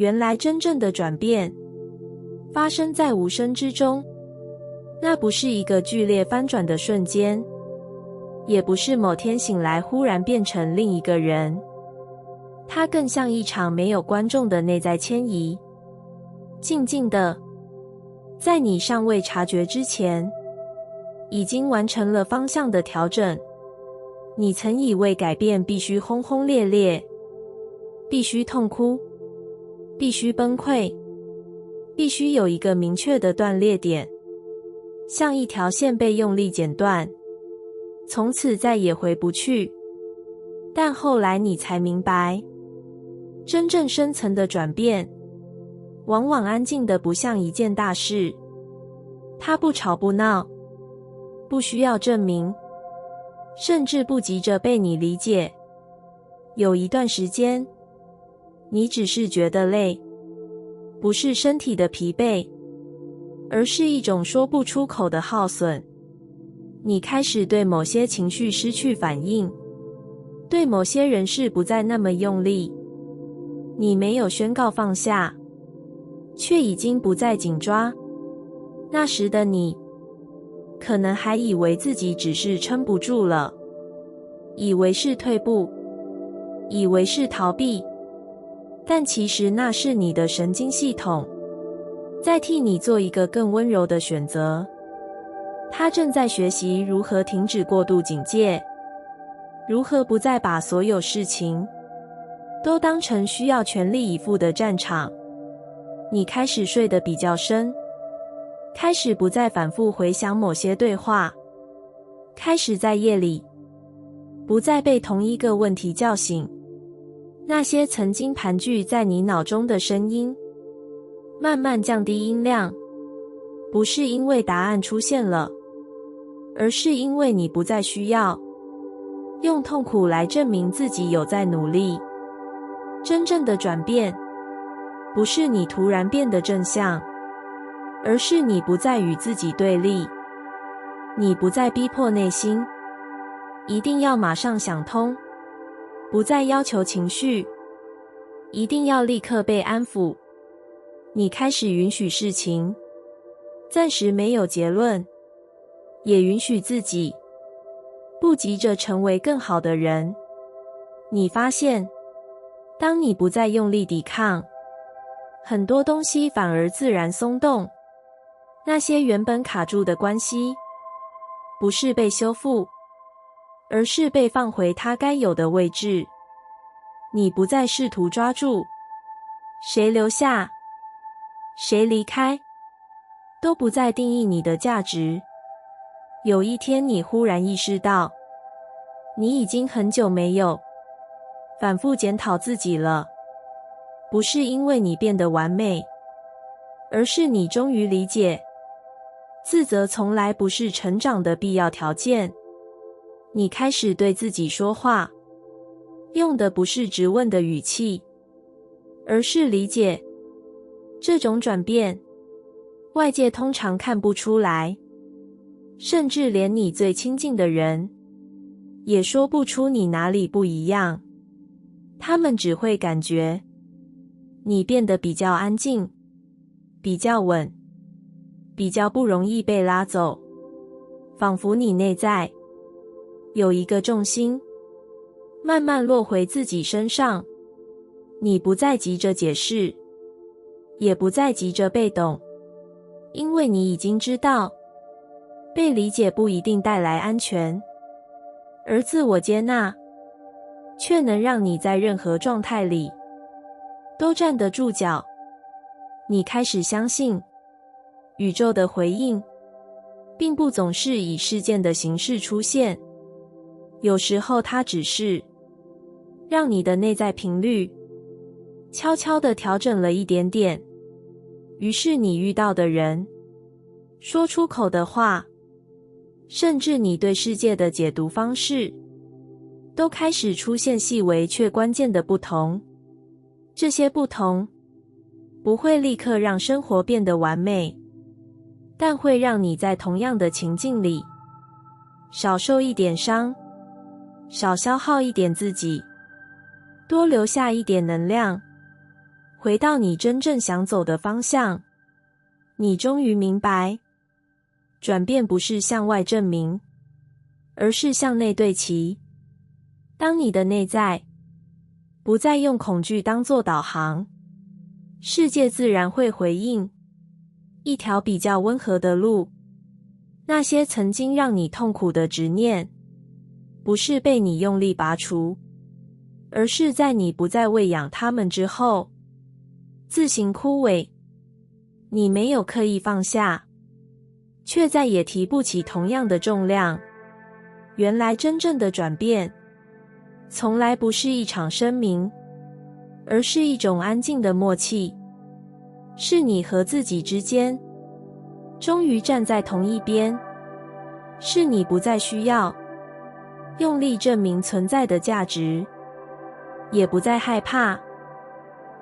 原来真正的转变发生在无声之中，那不是一个剧烈翻转的瞬间，也不是某天醒来忽然变成另一个人，它更像一场没有观众的内在迁移，静静的，在你尚未察觉之前，已经完成了方向的调整。你曾以为改变必须轰轰烈烈，必须痛哭，必须崩溃，必须有一个明确的断裂点，像一条线被用力剪断，从此再也回不去。但后来你才明白，真正深层的转变，往往安静的不像一件大事，它不吵不闹，不需要证明，甚至不急着被你理解。有一段时间，你只是觉得累，不是身体的疲惫，而是一种说不出口的耗损。你开始对某些情绪失去反应，对某些人事不再那么用力。你没有宣告放下，却已经不再紧抓。那时的你，可能还以为自己只是撑不住了，以为是退步，以为是逃避，但其实那是你的神经系统在替你做一个更温柔的选择。它正在学习如何停止过度警戒，如何不再把所有事情都当成需要全力以赴的战场。你开始睡得比较深，开始不再反复回想某些对话，开始在夜里不再被同一个问题叫醒。那些曾经盘踞在你脑中的声音慢慢降低音量，不是因为答案出现了，而是因为你不再需要用痛苦来证明自己有在努力。真正的转变，不是你突然变得正向，而是你不再与自己对立，你不再逼迫内心一定要马上想通，不再要求情绪一定要立刻被安抚。你开始允许事情暂时没有结论，也允许自己不急着成为更好的人。你发现，当你不再用力抵抗，很多东西反而自然松动。那些原本卡住的关系，不是被修复，而是被放回它该有的位置。你不再试图抓住，谁留下，谁离开，都不再定义你的价值。有一天你忽然意识到，你已经很久没有反复检讨自己了，不是因为你变得完美，而是你终于理解，自责从来不是成长的必要条件。你开始对自己说话，用的不是质问的语气，而是理解。这种转变，外界通常看不出来，甚至连你最亲近的人也说不出你哪里不一样。他们只会感觉你变得比较安静，比较稳，比较不容易被拉走，仿佛你内在有一个重心慢慢落回自己身上。你不再急着解释，也不再急着被懂，因为你已经知道，被理解不一定带来安全，而自我接纳却能让你在任何状态里都站得住脚。你开始相信，宇宙的回应并不总是以事件的形式出现，有时候它只是让你的内在频率悄悄地调整了一点点，于是你遇到的人，说出口的话，甚至你对世界的解读方式，都开始出现细微却关键的不同。这些不同不会立刻让生活变得完美，但会让你在同样的情境里少受一点伤，少消耗一点自己，多留下一点能量。回到你真正想走的方向。你终于明白，转变不是向外证明，而是向内对齐。当你的内在不再用恐惧当作导航，世界自然会回应一条比较温和的路。那些曾经让你痛苦的执念，不是被你用力拔除，而是在你不再喂养它们之后，自行枯萎。你没有刻意放下，却再也提不起同样的重量。原来真正的转变，从来不是一场声明，而是一种安静的默契。是你和自己之间终于站在同一边，是你不再需要用力证明存在的价值，也不再害怕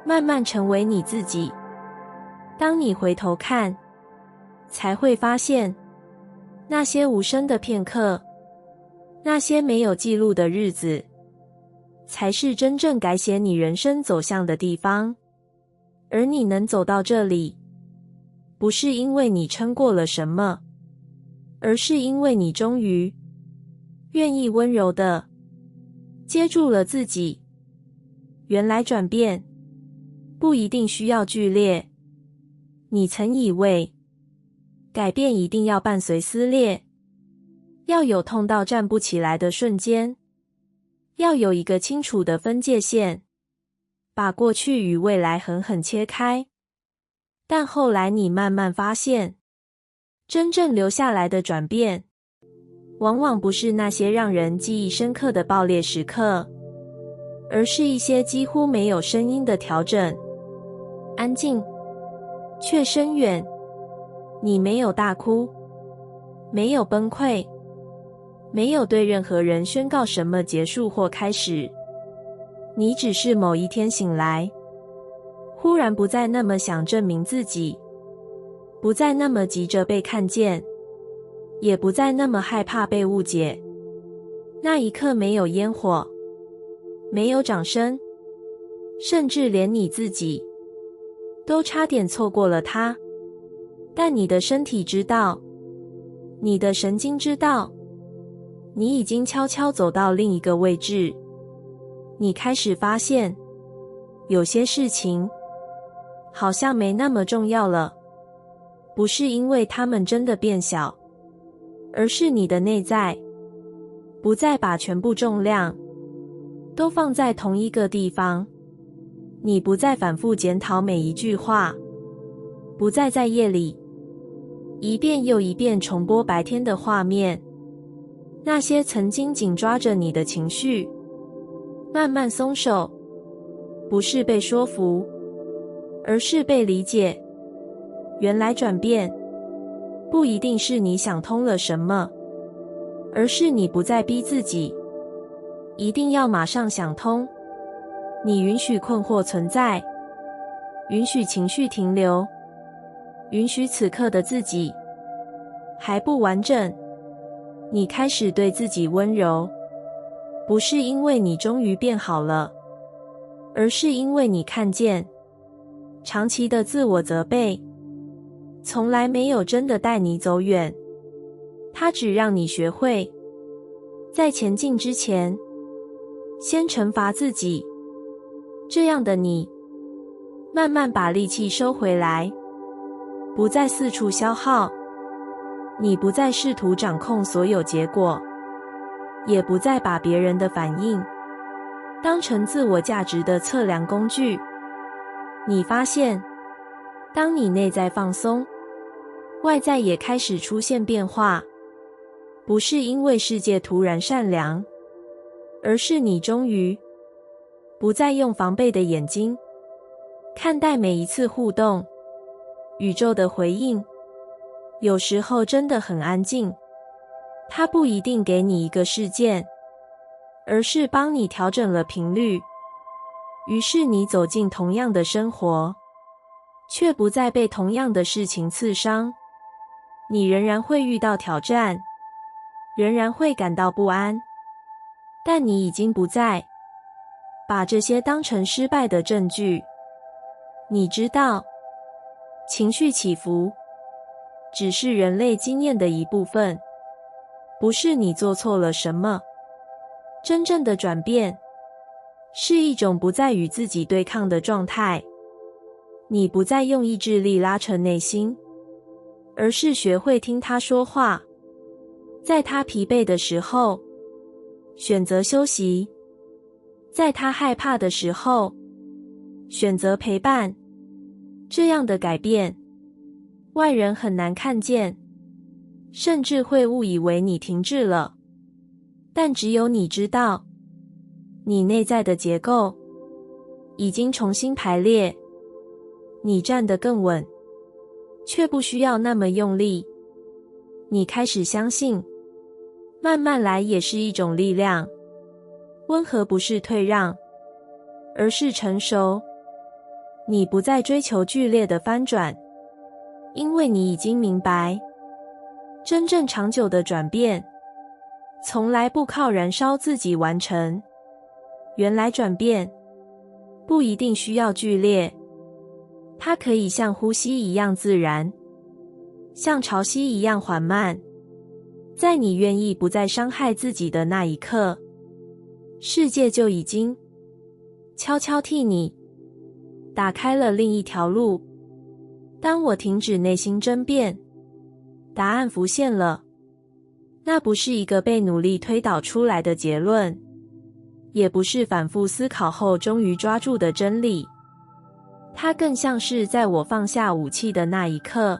慢慢成为你自己。当你回头看，才会发现那些无声的片刻，那些没有记录的日子，才是真正改写你人生走向的地方。而你能走到这里，不是因为你撑过了什么，而是因为你终于愿意温柔地接住了自己。原来转变不一定需要剧烈。你曾以为改变一定要伴随撕裂，要有痛到站不起来的瞬间，要有一个清楚的分界线，把过去与未来狠狠切开。但后来你慢慢发现，真正留下来的转变，往往不是那些让人记忆深刻的爆裂时刻，而是一些几乎没有声音的调整，安静却深远。你没有大哭，没有崩溃，没有对任何人宣告什么结束或开始。你只是某一天醒来，忽然不再那么想证明自己，不再那么急着被看见，也不再那么害怕被误解。那一刻没有烟火，没有掌声，甚至连你自己都差点错过了它。但你的身体知道，你的神经知道，你已经悄悄走到另一个位置。你开始发现，有些事情好像没那么重要了，不是因为它们真的变小，而是你的内在不再把全部重量都放在同一个地方。你不再反复检讨每一句话，不再在夜里一遍又一遍重播白天的画面。那些曾经紧抓着你的情绪慢慢松手，不是被说服，而是被理解。原来转变不一定是你想通了什么，而是你不再逼自己一定要马上想通。你允许困惑存在，允许情绪停留，允许此刻的自己还不完整。你开始对自己温柔，不是因为你终于变好了，而是因为你看见，长期的自我责备从来没有真的带你走远，它只让你学会在前进之前先惩罚自己。这样的你慢慢把力气收回来，不再四处消耗。你不再试图掌控所有结果，也不再把别人的反应当成自我价值的测量工具。你发现，当你内在放松，外在也开始出现变化，不是因为世界突然善良，而是你终于不再用防备的眼睛看待每一次互动。宇宙的回应有时候真的很安静，它不一定给你一个事件，而是帮你调整了频率。于是你走进同样的生活，却不再被同样的事情刺伤。你仍然会遇到挑战，仍然会感到不安，但你已经不再把这些当成失败的证据。你知道，情绪起伏只是人类经验的一部分，不是你做错了什么。真正的转变是一种不再与自己对抗的状态，你不再用意志力拉扯内心，而是学会听他说话，在他疲惫的时候选择休息，在他害怕的时候选择陪伴。这样的改变，外人很难看见，甚至会误以为你停滞了。但只有你知道，你内在的结构已经重新排列，你站得更稳，却不需要那么用力。你开始相信，慢慢来也是一种力量。温和不是退让，而是成熟。你不再追求剧烈的翻转，因为你已经明白，真正长久的转变从来不靠燃烧自己完成。原来转变不一定需要剧烈，它可以像呼吸一样自然，像潮汐一样缓慢。在你愿意不再伤害自己的那一刻，世界就已经悄悄替你打开了另一条路。当我停止内心争辩，答案浮现了。那不是一个被努力推导出来的结论，也不是反复思考后终于抓住的真理。它更像是在我放下武器的那一刻，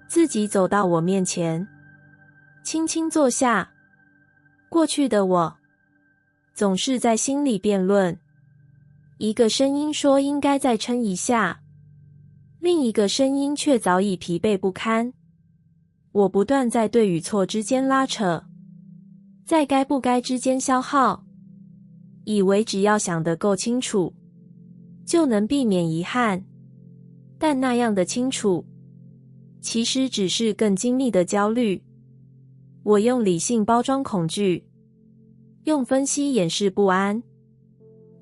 自己走到我面前，轻轻坐下。过去的我总是在心里辩论，一个声音说应该再撑一下，另一个声音却早已疲惫不堪。我不断在对与错之间拉扯，在该不该之间消耗，以为只要想得够清楚，就能避免遗憾。但那样的清楚，其实只是更精密的焦虑。我用理性包装恐惧，用分析掩饰不安。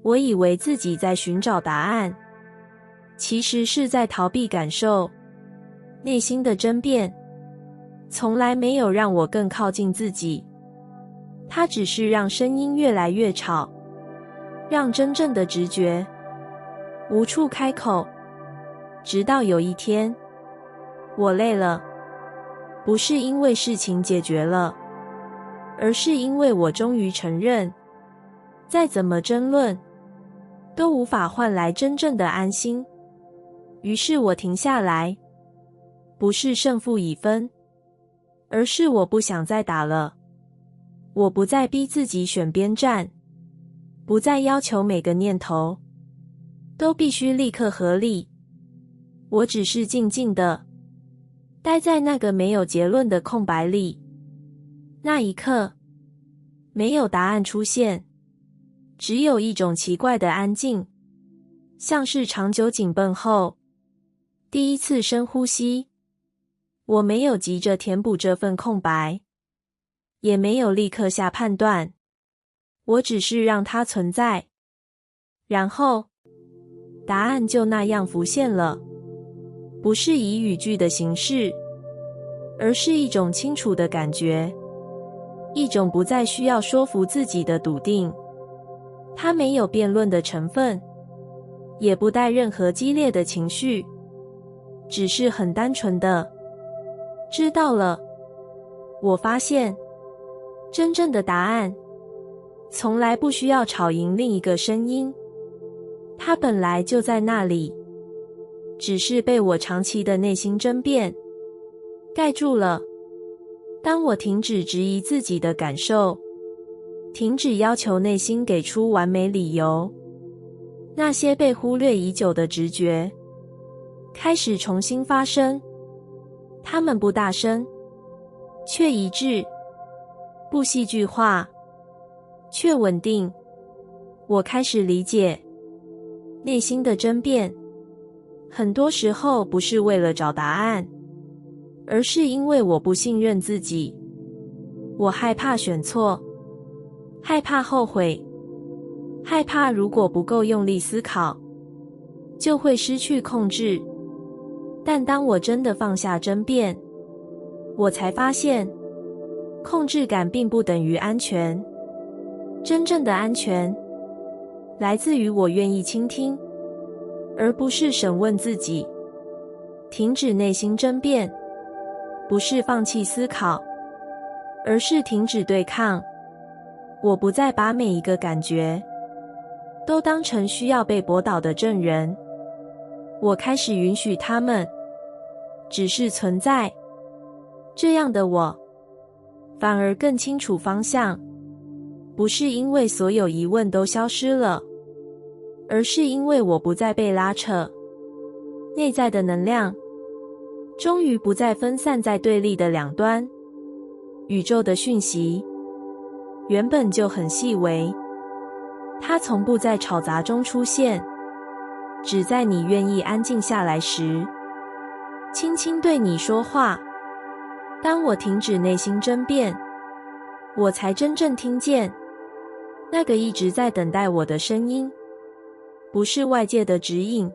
我以为自己在寻找答案，其实是在逃避感受。内心的争辩从来没有让我更靠近自己，它只是让声音越来越吵，让真正的直觉无处开口。直到有一天，我累了，不是因为事情解决了，而是因为我终于承认，再怎么争论都无法换来真正的安心。于是我停下来，不是胜负已分，而是我不想再打了。我不再逼自己选边站，不再要求每个念头都必须立刻合理。我只是静静地待在那个没有结论的空白里。那一刻，没有答案出现，只有一种奇怪的安静，像是长久紧绷后第一次深呼吸。我没有急着填补这份空白，也没有立刻下判断，我只是让它存在。然后，答案就那样浮现了，不是以语句的形式，而是一种清楚的感觉，一种不再需要说服自己的笃定。它没有辩论的成分，也不带任何激烈的情绪，只是很单纯的知道了。我发现，真正的答案从来不需要吵赢另一个声音，它本来就在那里，只是被我长期的内心争辩盖住了。当我停止质疑自己的感受，停止要求内心给出完美理由，那些被忽略已久的直觉开始重新发生。它们不大声，却一致；不戏剧化，却稳定。我开始理解，内心的争辩很多时候不是为了找答案，而是因为我不信任自己。我害怕选错，害怕后悔，害怕如果不够用力思考，就会失去控制。但当我真的放下争辩，我才发现，控制感并不等于安全。真正的安全，来自于我愿意倾听，而不是审问自己。停止内心争辩，不是放弃思考，而是停止对抗。我不再把每一个感觉都当成需要被驳倒的证人。我开始允许他们只是存在。这样的我，反而更清楚方向，不是因为所有疑问都消失了，而是因为我不再被拉扯。内在的能量终于不再分散在对立的两端。宇宙的讯息原本就很细微，它从不在吵杂中出现，只在你愿意安静下来时，轻轻对你说话。当我停止内心争辩，我才真正听见那个一直在等待我的声音，不是外界的指引，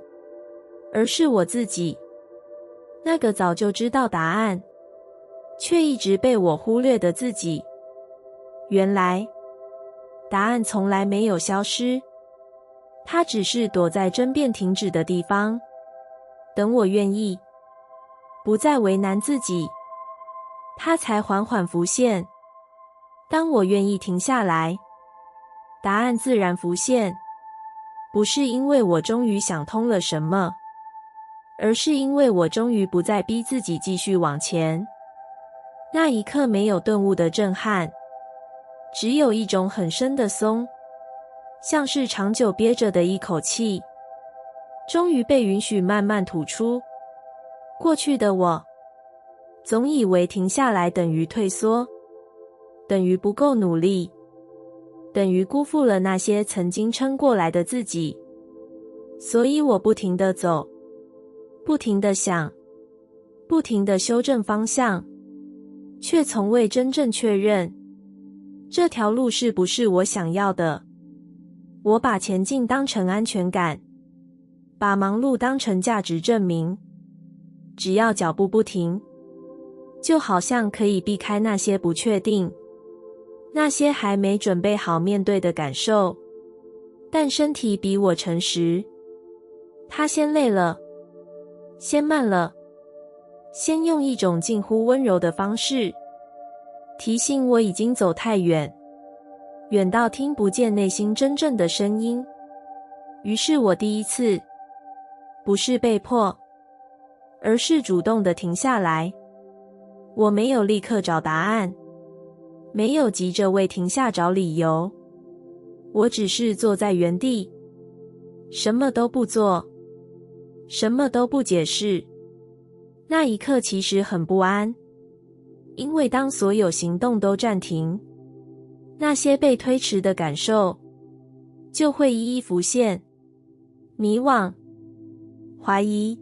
而是我自己。那个早就知道答案，却一直被我忽略的自己。原来，答案从来没有消失，它只是躲在争辩停止的地方，等我愿意，不再为难自己，它才缓缓浮现。当我愿意停下来，答案自然浮现，不是因为我终于想通了什么，而是因为我终于不再逼自己继续往前。那一刻没有顿悟的震撼，只有一种很深的松，像是长久憋着的一口气，终于被允许慢慢吐出。过去的我，总以为停下来等于退缩，等于不够努力，等于辜负了那些曾经撑过来的自己。所以我不停地走，不停地想，不停地修正方向，却从未真正确认这条路是不是我想要的。我把前进当成安全感，把忙碌当成价值证明。只要脚步不停，就好像可以避开那些不确定，那些还没准备好面对的感受。但身体比我诚实，它先累了，先慢了，先用一种近乎温柔的方式提醒我已经走太远，远到听不见内心真正的声音。于是我第一次，不是被迫，而是主动地停下来。我没有立刻找答案，没有急着为停下找理由，我只是坐在原地，什么都不做，什么都不解释。那一刻其实很不安，因为当所有行动都暂停，那些被推迟的感受就会一一浮现。迷惘、怀疑、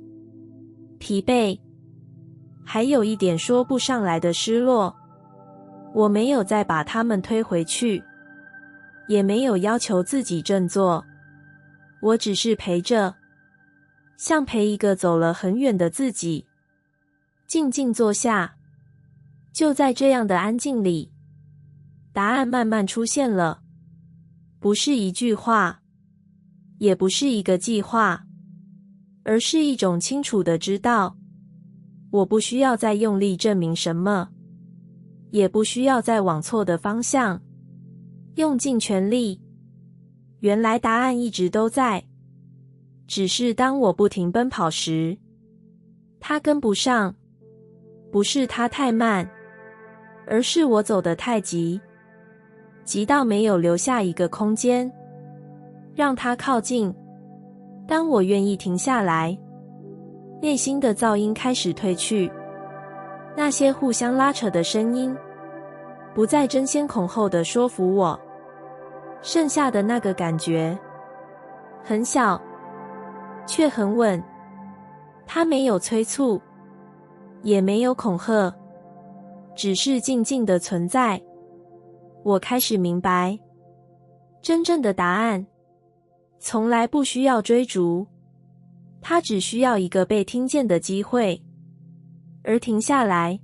疲惫，还有一点说不上来的失落。我没有再把它们推回去，也没有要求自己振作，我只是陪着，像陪一个走了很远的自己。静静坐下，就在这样的安静里，答案慢慢出现了。不是一句话，也不是一个计划，而是一种清楚的知道。我不需要再用力证明什么，也不需要再往错的方向用尽全力。原来答案一直都在，只是当我不停奔跑时，它跟不上。不是它太慢，而是我走得太急，急到没有留下一个空间让它靠近。当我愿意停下来，内心的噪音开始退去，那些互相拉扯的声音不再争先恐后地说服我，剩下的那个感觉很小，却很稳。它没有催促，也没有恐吓，只是静静的存在。我开始明白，真正的答案从来不需要追逐，它只需要一个被听见的机会，而停下来，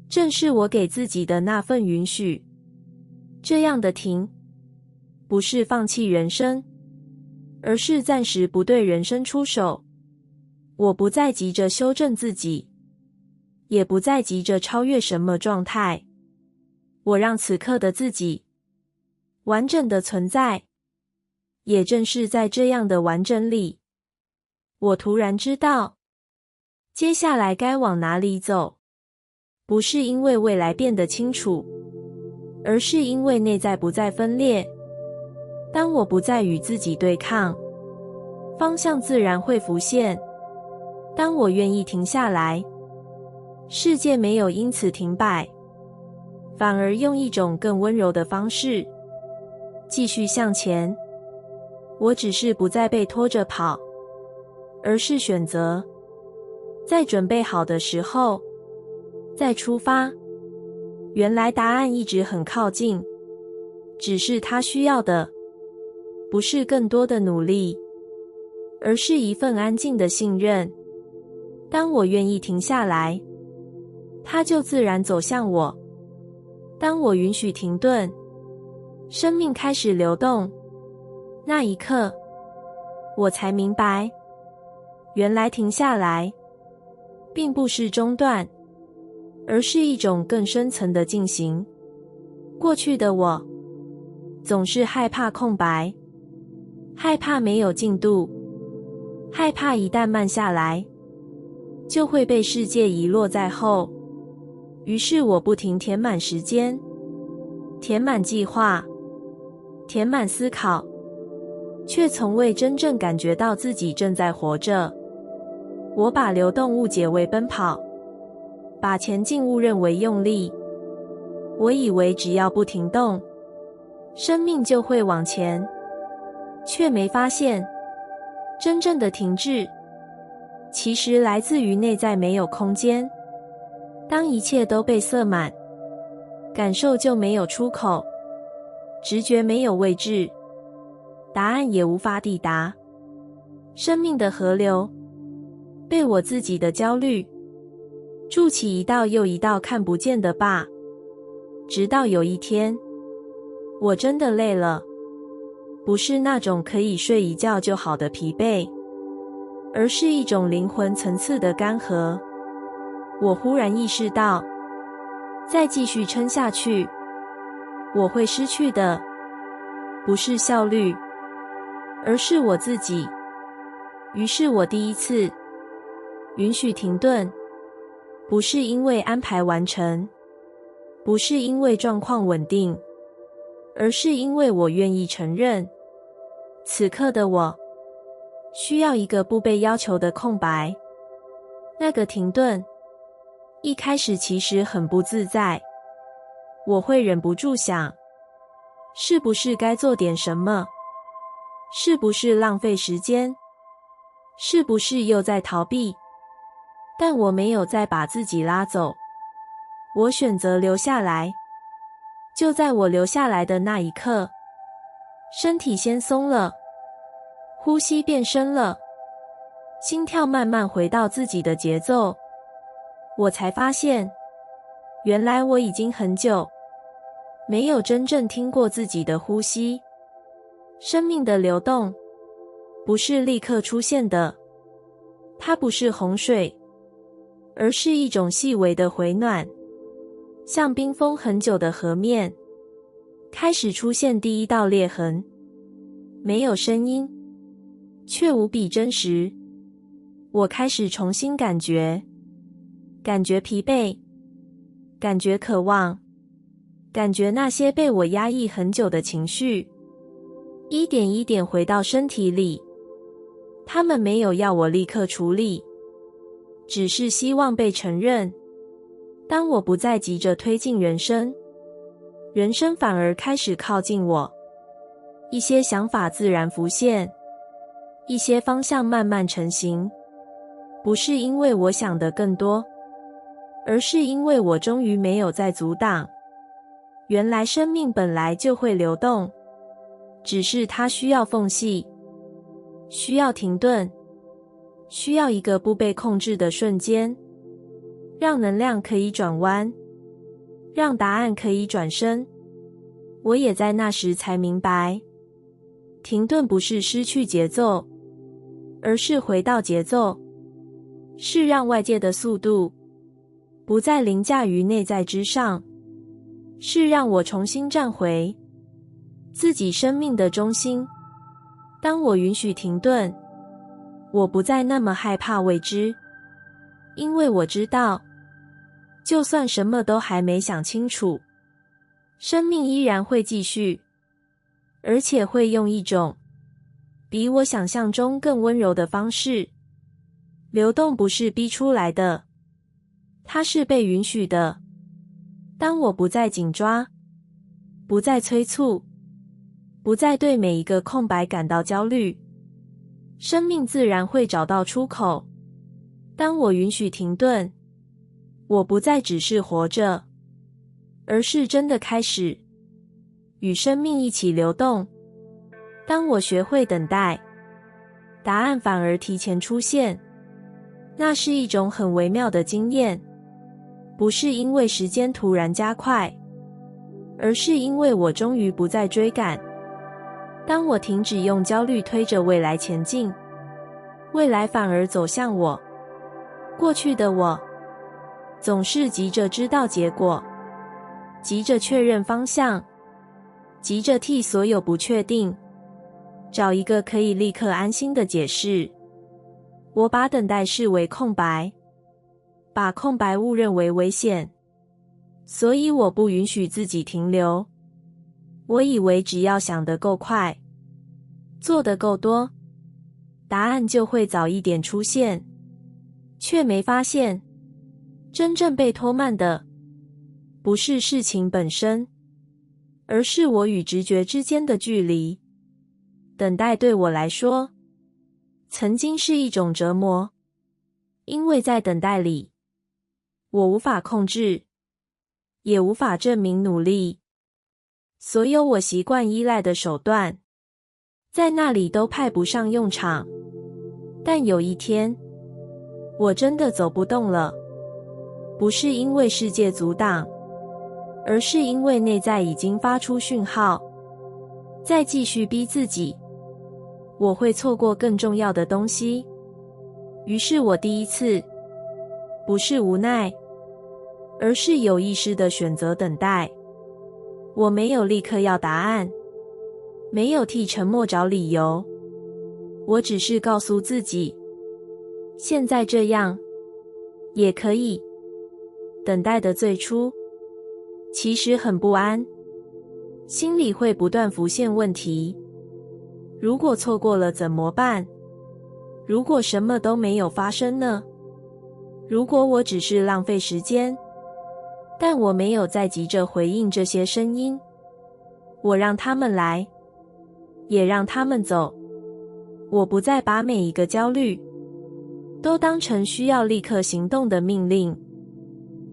正是我给自己的那份允许。这样的停，不是放弃人生，而是暂时不对人生出手。我不再急着修正自己，也不再急着超越什么状态。我让此刻的自己完整的存在。也正是在这样的完整里，我突然知道，接下来该往哪里走。不是因为未来变得清楚，而是因为内在不再分裂。当我不再与自己对抗，方向自然会浮现。当我愿意停下来，世界没有因此停摆，反而用一种更温柔的方式继续向前。我只是不再被拖着跑，而是选择在准备好的时候再出发。原来答案一直很靠近，只是它需要的不是更多的努力，而是一份安静的信任。当我愿意停下来，它就自然走向我。当我允许停顿，生命开始流动。那一刻，我才明白，原来停下来并不是中断，而是一种更深层的进行。过去的我总是害怕空白，害怕没有进度，害怕一旦慢下来就会被世界遗落在后。于是我不停填满时间，填满计划，填满思考，却从未真正感觉到自己正在活着。我把流动误解为奔跑，把前进误认为用力。我以为只要不停动，生命就会往前，却没发现，真正的停滞其实来自于内在没有空间。当一切都被塞满，感受就没有出口，直觉没有位置，答案也无法抵达。生命的河流被我自己的焦虑筑起一道又一道看不见的坝，直到有一天，我真的累了，不是那种可以睡一觉就好的疲惫，而是一种灵魂层次的干涸。我忽然意识到，再继续撑下去，我会失去的不是效率，而是我自己。于是我第一次允许停顿，不是因为安排完成，不是因为状况稳定，而是因为我愿意承认，此刻的我需要一个不被要求的空白。那个停顿一开始其实很不自在，我会忍不住想，是不是该做点什么？是不是浪费时间？是不是又在逃避？但我没有再把自己拉走，我选择留下来。就在我留下来的那一刻，身体先松了，呼吸变深了，心跳慢慢回到自己的节奏。我才发现，原来我已经很久没有真正听过自己的呼吸。生命的流动不是立刻出现的，它不是洪水，而是一种细微的回暖，像冰封很久的河面开始出现第一道裂痕，没有声音，却无比真实。我开始重新感觉疲惫，感觉渴望，感觉那些被我压抑很久的情绪一点一点回到身体里。他们没有要我立刻处理，只是希望被承认。当我不再急着推进人生，人生反而开始靠近我。一些想法自然浮现，一些方向慢慢成型，不是因为我想的更多，而是因为我终于没有再阻挡。原来生命本来就会流动，只是它需要缝隙，需要停顿，需要一个不被控制的瞬间，让能量可以转弯，让答案可以转身。我也在那时才明白，停顿不是失去节奏，而是回到节奏，是让外界的速度不再凌驾于内在之上，是让我重新站回自己生命的中心。当我允许停顿，我不再那么害怕未知，因为我知道，就算什么都还没想清楚，生命依然会继续，而且会用一种比我想象中更温柔的方式。流动不是逼出来的，它是被允许的。当我不再紧抓，不再催促，不再对每一个空白感到焦虑，生命自然会找到出口。当我允许停顿，我不再只是活着，而是真的开始与生命一起流动。当我学会等待，答案反而提前出现。那是一种很微妙的经验，不是因为时间突然加快，而是因为我终于不再追赶。当我停止用焦虑推着未来前进，未来反而走向我。过去的我总是急着知道结果，急着确认方向，急着替所有不确定找一个可以立刻安心的解释。我把等待视为空白，把空白误认为危险，所以我不允许自己停留。我以为只要想得够快，做得够多，答案就会早一点出现，却没发现，真正被拖慢的不是事情本身，而是我与直觉之间的距离。等待对我来说，曾经是一种折磨，因为在等待里，我无法控制，也无法证明努力。所有我习惯依赖的手段，在那里都派不上用场。但有一天，我真的走不动了，不是因为世界阻挡，而是因为内在已经发出讯号，再继续逼自己，我会错过更重要的东西。于是我第一次，不是无奈，而是有意识地选择等待。我没有立刻要答案，没有替沉默找理由，我只是告诉自己，现在这样也可以。等待的最初，其实很不安，心里会不断浮现问题。如果错过了怎么办？如果什么都没有发生呢？如果我只是浪费时间？但我没有再急着回应这些声音，我让他们来，也让他们走。我不再把每一个焦虑都当成需要立刻行动的命令。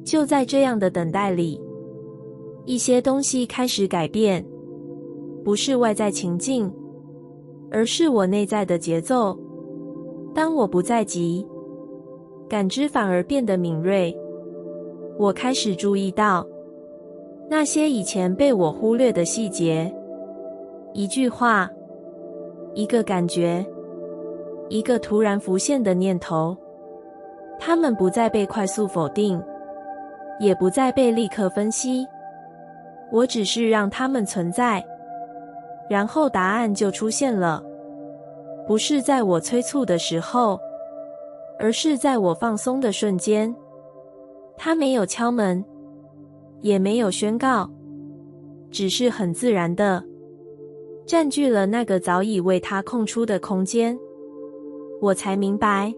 就在这样的等待里，一些东西开始改变，不是外在情境，而是我内在的节奏。当我不再急，感知反而变得敏锐。我开始注意到那些以前被我忽略的细节，一句话，一个感觉，一个突然浮现的念头，它们不再被快速否定，也不再被立刻分析，我只是让它们存在，然后答案就出现了。不是在我催促的时候，而是在我放松的瞬间。它没有敲门，也没有宣告，只是很自然地占据了那个早已为它空出的空间。我才明白，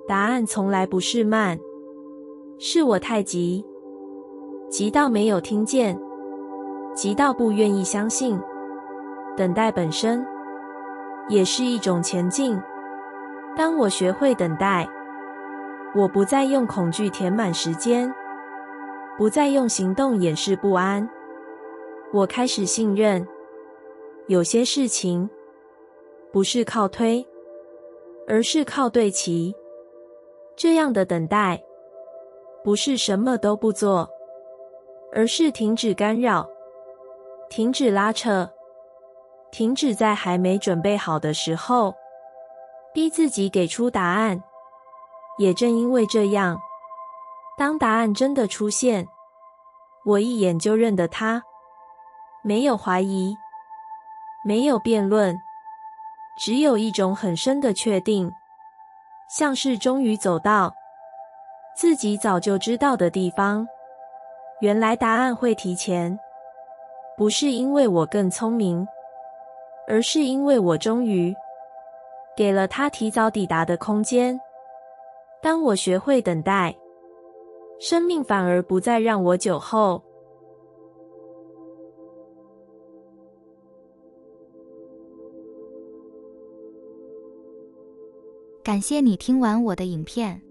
答案从来不是慢，是我太急，急到没有听见，急到不愿意相信。等待本身也是一种前进。当我学会等待，我不再用恐惧填满时间，不再用行动掩饰不安。我开始信任，有些事情不是靠推，而是靠对齐。这样的等待，不是什么都不做，而是停止干扰，停止拉扯，停止在还没准备好的时候，逼自己给出答案。也正因为这样，当答案真的出现，我一眼就认得它，没有怀疑，没有辩论，只有一种很深的确定，像是终于走到自己早就知道的地方。原来答案会提前，不是因为我更聪明，而是因为我终于给了他提早抵达的空间。当我学会等待，生命反而不再让我久候。感谢你听完我的影片。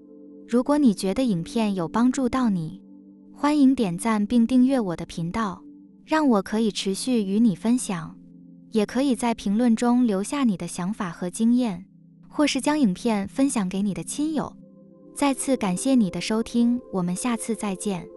如果你觉得影片有帮助到你，欢迎点赞并订阅我的频道，让我可以持续与你分享。也可以在评论中留下你的想法和经验，或是将影片分享给你的亲友。再次感谢你的收听，我们下次再见。